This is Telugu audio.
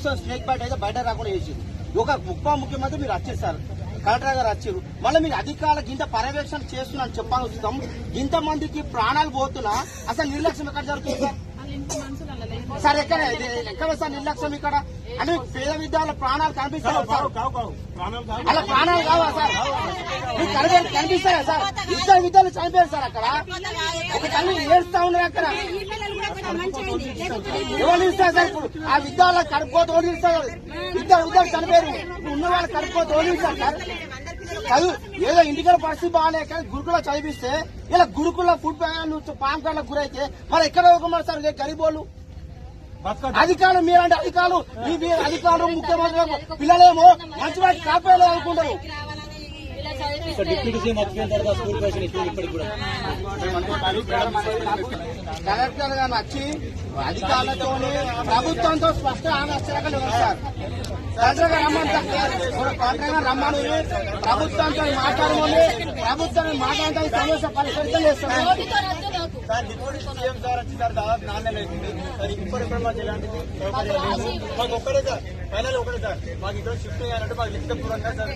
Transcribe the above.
పాక్స్ స్నేక్ బైట్ అయితే బయట రాకుండా చేసింది. ఒక ఉప ముఖ్యమంత్రి మీరు వచ్చారు సార్, కలెక్టర్ గారు వచ్చారు, మళ్ళీ మీరు అధికారులకు ఇంత పర్యవేక్షణ చేస్తున్నాను చెప్పాల్సి వస్తాం. ఇంతమందికి ప్రాణాలు పోతున్నా అసలు నిర్లక్ష్యం ఎక్కడ జరుగుతుంది సార్? సార్ ఎక్కడ సార్ నిర్లక్ష్యం ఇక్కడ? అంటే పేద విద్యార్థుల ప్రాణాలు కనిపిస్తారా సార్? అలా ప్రాణాలు కావా సార్? మీకు కనిపిస్తారా సార్? ఇద్దరు విద్యార్థులు చనిపోయారు సార్ అక్కడ. ఒక తల్లి ఏడుస్తా ఉన్నారు అక్కడ. ఎవరు ఇస్తారు సార్? ఇప్పుడు ఆ విద్యార్థులకు కడుపుకోత ఓడి ఇస్తారు. ఇద్దరు చనిపోయారు, ఉన్న వాళ్ళు కడుపుకోత ఓడి ఇస్తారు సార్. చదువు ఏదో ఇంటికల పరిస్థితి బాగాలే కానీ గురుకుల చదివిస్తే ఇలా గురుకుల ఫుడ్ పాంకాలకు గురైతే మరి ఎక్కడ ఇవ్వకున్నారు సార్ గరీబోళ్ళు? అధికారులు మీరంటే అధికారులు ముఖ్యమంత్రి పిల్లలేమో మంచి వాటి కాపాడలేదు అనుకుంటారు. కలెక్టర్ గారు వచ్చి అధికారులతో ప్రభుత్వంతో స్పష్ట ఆలోచనలు సార్. కలెక్టర్ గారు రమ్మని ప్రభుత్వంతో మాట్లాడమని ప్రభుత్వాన్ని మాట్లాడడానికి సమస్య పరిష్కరితం చేస్తున్నారు. సార్ డిప్యూటీ సీఎం సార్ వచ్చి సార్ దాదాపు 4 నెలలు అవుతుంది సార్. ఇప్పుడు మాకు ఎలాంటిది మాకు ఒక్కడే సార్, ఫైనల్ ఒకటే సార్. మాకు ఇక్కడ షిఫ్ట్ చేయాలంటే మాకు లిఖితపూర్వకంగా సార్